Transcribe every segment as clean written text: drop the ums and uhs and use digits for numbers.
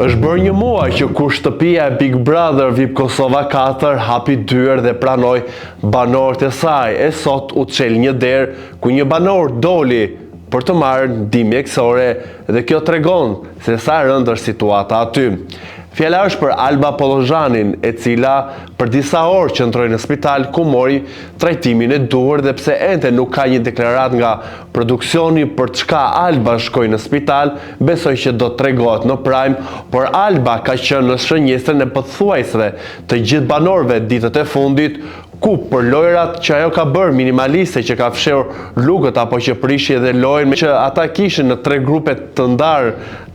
Është bërë një muaj që kur shtëpia e Big Brother VIP Kosova 4 hapi dyert dhe pranoi banorët e saj, e sot u çel një derë ku një banor doli për të marrë ndihmë mjekësore dhe kjo tregon se sa e rëndë është situata aty. Fjala është për Alba Pollozhanin, e cila për disa orë qëndroi në spital ku mori trajtimin e duhur dhe pse ende nuk ka një deklaratë nga produksioni për çka Alba shkoi në spital, besoj që do të tregohet në Prime, por Alba ka qenë në shënjestën e pothuajse të gjithë banorëve ditët e fundit, ku për lojrat që ajo ka bërë minimaliste, që ka fshehur rrugët apo që prishi edhe lojën, që ata kishin në 3 grupe të ndarë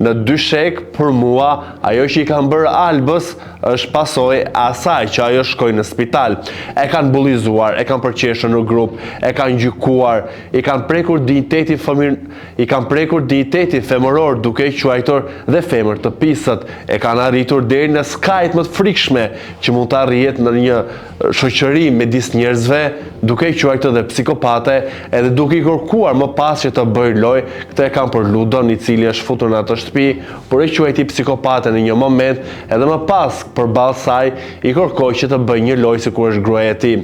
në 2 shek, për mua ajo që i kanë bërë Albës është pasojë e asaj që ajo shkoi në spital. E kanë bullizuar, e kanë përqeshur në grup, e kanë gjykuar, i kanë prekur dignitetin femëror duke i quajtur dhe femër të pisët, e kanë arritur deri në skajt më të frikshme që mund të arrihet në një shoqëri me disë njerëzve, duke i quajtur dhe psikopate, edhe duke i kërkuar më pas që të bëjë lojë. Këtë e kanë për Ludon, i cili është futur në atë shtëpi, por e quajti psikopate në një moment, edhe më pas përballë saj i kërkoi që të bëjë një lojë sikur është gruaja e tij.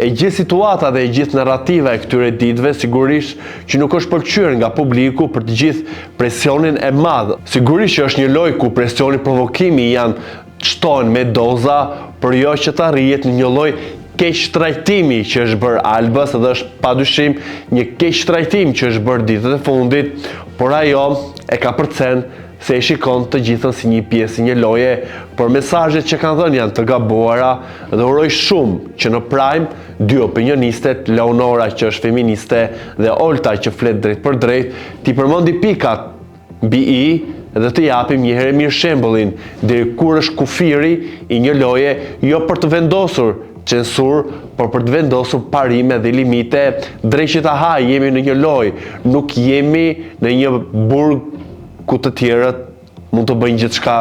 E gjithë situata dhe e gjithë narrativa e këtyre ditëve sigurisht që nuk është pëlqyer nga publiku për të gjithë presionin e madh. Sigurisht që është një lojë ku presioni, provokimi janë shtohen me doza, për jo që të arrihet në një lloj keq trajtimi që është bërë Albës, dhe është padyshim një keq trajtim që është bërë ditët e fundit, por ajo e ka përcen se e shikon të gjithën si një pjesë një loje, por mesazhet që kanë dhënë janë të gabuara dhe uroj shumë që në Prime 2 opinionistet, Leonora që është feministe dhe Olta që flet drejt për drejt, t'i përmendi pikat mbi i dhe të japim një herë mirë shembullin deri kur është kufiri i një loje, jo për të vendosur censur, por për të vendosur parime dhe limite drejt që ta haj. Jemi në një lojë, nuk jemi në një burg ku të tjerët mund të bëjnë gjithçka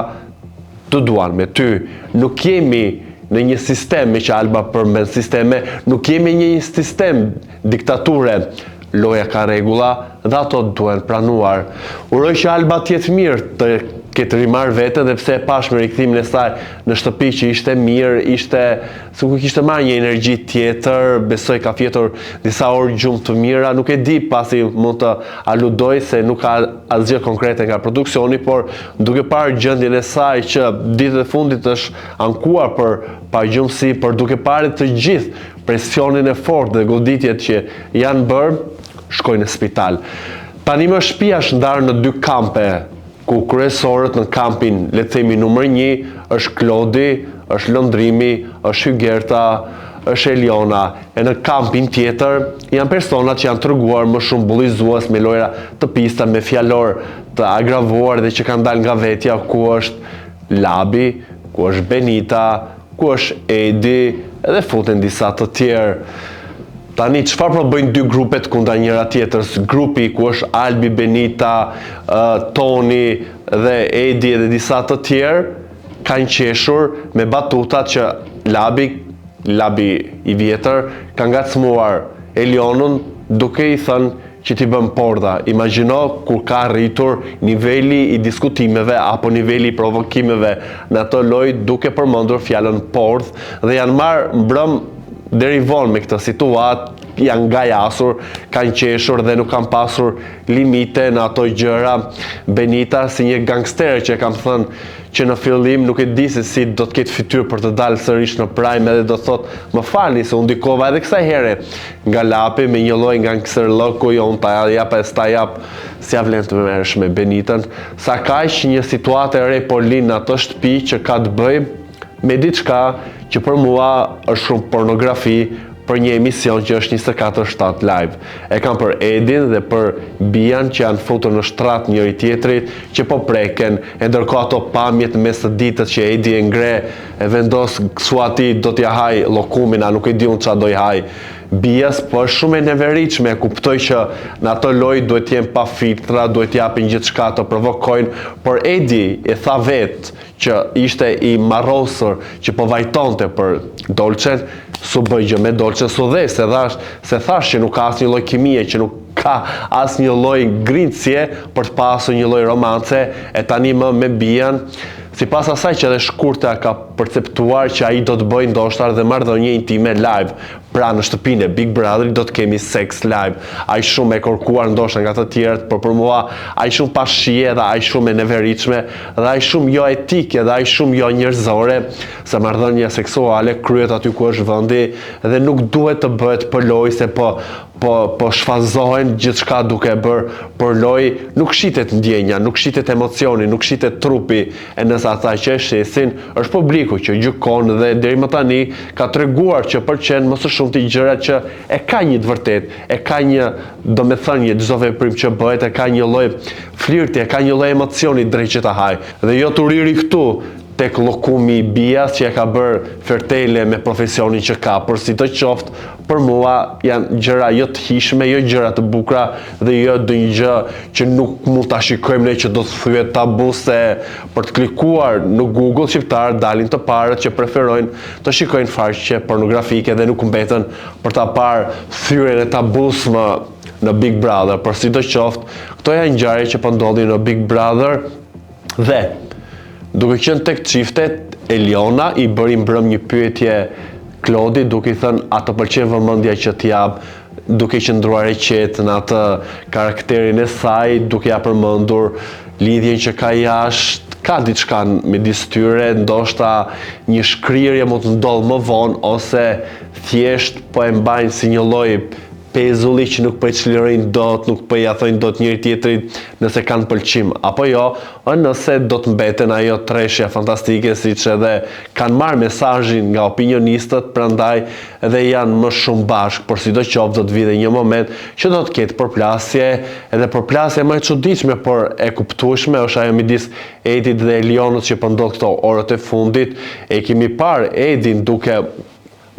të duan me ty. Nuk jemi në një sistem, me që Alba përmend sisteme, nuk jemi në një sistem diktature. Loja ka rregulla dhe ato duhen pranuar. Uroj që Alba të jetë mirë, të ketë rimarrë vete, dhe pse e pash me rikthimin e saj në shtëpi që ishte mirë, ishte sikur kishte marrë një energji tjetër, besoj ka fjetur disa orë gjumë të mira, nuk e di pasi mund të aludoj se nuk ka asgjë konkrete nga produksioni, por duke parë gjendjen e saj që ditët e fundit është ankuar për pagjumësi, por duke parë të gjithë presionin e fortë dhe goditjet që janë bërë, shkoj në spital. Tani më shtëpia është ndarë në 2 kampe, ku kryesorët në kampin, le të themi numër 1, është Klodi, është Lëndrimi, është Hygerta, është Eliona, e në kampin tjetër janë personat që janë treguar më shumë bullizues me lojra të pista, me fjalor të agravuar dhe që kanë dalë nga vetja, ku është Labi, ku është Benita, ku është Edi, edhe futen disa të tjerë. Tani, çfarë po bëjnë 2 grupet kundra njëra tjetrës? Grupi ku është Albi, Benita, Toni dhe Edi edhe disa të tjerë kanë qeshur me batutat që Labi i vjetër ka ngacmuar Elionën duke i thënë që t'i bëm porda. Imagjino kur ka rritur niveli i diskutimeve apo niveli i provokimeve në ato lojë duke përmendur fjalën pordh, dhe janë marrë mbrëm deri vonë me këtë situatë, janë ngajasur, kanë qeshur dhe nuk kanë pasur limite në ato gjëra. Benita si një gangster që kam thënë që në fillim nuk e di se si do të ketë fytyrë për të dalë sërish në Prime, edhe do të thotë më falni se u ndikova edhe kësaj here nga lapi me një lloj gangster lëku, jo unë ta jap e s'ta jap, si ja vlen të merresh me Benitën. Sa kaq një situatë e re po lind në atë shtëpi që ka të bëjë me diçka që për mua është shumë pornografi, për një emision që është 24/7 live. E kam për Edin dhe për Bian që janë futur në shtrat njëri tjetrit, që po preken, e ndërkohë ato pamjet në mes të ditës që Edi e ngre, e vendos suati do t'ja haj llokumin, a nuk e di unë çfarë do i haj. Bias, po është shumë e neveritshme, kuptoj që në ato lojë duhet të jenë pa filtra, duhet t'japin gjithçka të provokojnë, por Edi e tha vetë që ishte i marrosur, që po vajtonte për Dolçen, su bëj gjë me Dolçen, su dhe se thash që nuk ka asnjë lloj kimie, që nuk ka as një lloj ngrincje për të pasur një lloj romance, e tani më me bijen, sipas asaj që edhe Shkurta ka perceptuar që ai do të bëjë ndoshta edhe marrëdhënie intime live. Pra në shtëpinë e Big Brotherit do të kemi sex live. Ai shumë e kërkuar ndoshta nga të tjerët, por për mua ai shumë pa shije dhe ai shumë e neveritshme dhe ai shumë jo etike dhe ai shumë jo njerëzore, se marrëdhënia seksuale kryhet aty ku është vendi dhe nuk duhet të bëhet për lojë se po shfazohen gjithçka duke bërë për lojë, nuk shitet ndjenja, nuk shitet emocioni, nuk shitet trupi, e nëse ata që e shesin është publiku që gjykon dhe deri më tani ka treguar që përqen më së shumti gjërat që e ka një të vërtet, e ka një domethënie çdo veprim që bëhet, e ka një lloj flirti, e ka një lloj emocioni drejt që ta haj. Dhe jo të riri këtu tek llokumi i bias që e ka bërë fertele me profesionin që ka, por si të qoftë, për mua janë gjëra jo të hishme, jo gjëra të bukura dhe jo ndonjë gjë që nuk mund ta shikojmë ne që do të thyet tabu, se për të klikuar në Google shqiptar dalin të parët që preferojnë të shikojnë faqe pornografike dhe nuk mbeten për ta parë thyrjen e tabus në Big Brother. Por si të qoftë, këto janë ngjarje që po ndodhin në Big Brother dhe duke qenë tek çiftet, Eliona i bëri mbrëm një pyetje Klodi, duke i thënë a të pëlqen vëmendja që t'jap, duke qëndruar e qetë në atë karakterin e saj, duke ja përmendur lidhjen që ka jashtë, ka diçka midis tyre, ndoshta një shkrirje mund të ndodhë më vonë ose thjesht po e mbajnë si një lloj pezulli që nuk po e çlirojnë dot, nuk po ja thojnë dot njëri tjetrit nëse kanë pëlqim apo jo, nëse do të mbeten ajo treshja fantastike siç edhe kanë marrë mesazhin nga opinionistët, prandaj edhe janë më shumë bashkë, por sidoqoftë do të vijë një moment që do të ketë përplasje, edhe përplasje më e çuditshme por e kuptueshme është ajo midis Edit dhe Elionës që po ndodh këto orët e fundit. E kemi parë Edin duke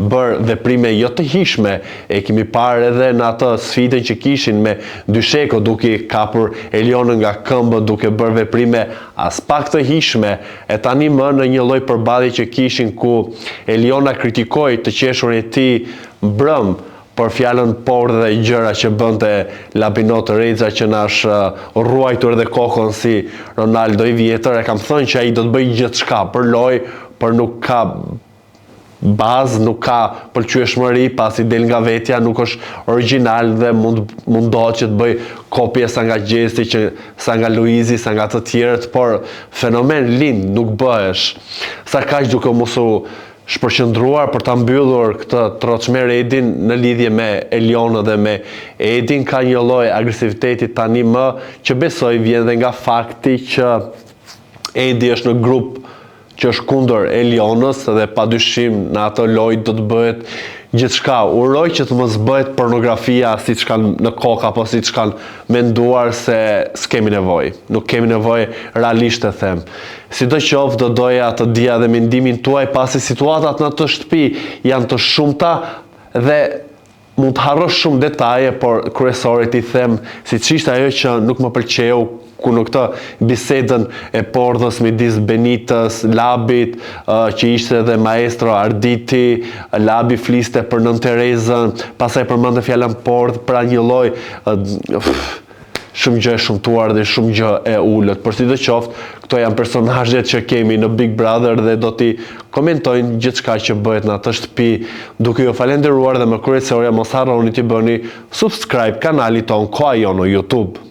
bërë veprime jo të hishme, e kemi parë edhe në atë sfidën që kishin me Dysheko duke kapur Elionën nga këmbë, duke bërë veprime as pak të hishme, e tani më në një lloj përballje që kishin ku Eliona kritikoi të qeshurin e tij mbrëm për fjalën por dhe gjëra që bënte Labinot Reza që na është ruajtur edhe kokën si Ronaldo i vjetër. E kam thënë që ai do të bëjë gjithçka për lojë, por nuk ka bazë, nuk ka pëlqyeshmëri, pasi del nga vetja, nuk është original dhe mundohet që të bëj kopje sa nga Gjesti, sa nga Luizi, sa nga të tjerët, por fenomen lind nuk bëhesh. Sa kaq duke mos u shpërqendruar për ta mbyllur këtë troçmer Edin në lidhje me Elionën dhe me Edin, ka një lloj agresiviteti tani më që besoj vjen dhe nga fakti që Edi është në grup që është kundër Elionës dhe padyshim në atë lojë do të bëhet gjithçka. Uroj që të mos bëhet pornografia siç kanë në kokë apo siç kanë menduar, se s'kemi nevojë. Nuk kemi nevojë, realisht e them. Sidoqoftë do doja të dija dhe mendimin tuaj, pasi situatat në atë shtëpi janë të shumta dhe mund të harrosh shumë detaje, por kryesorit i them siç ishte ajo që nuk më pëlqeu ku në këtë bisedën e pordhës midis Benitës, Labit, që ishte edhe maestro Arditi, Labi fliste për Nën Terezën, pastaj përmendë fjalën pordh, pra një lloj shumë gjë e shumtuar dhe shumë gjë e ulët. Por sidoqoftë, këto janë personazhet që kemi në Big Brother dhe do t'i komentojnë gjithçka që bëhet në atë shtëpi. Duke ju falenderuar dhe më kryesorja mos harroni t'i bëni subscribe kanalit ton Koha Jo në YouTube.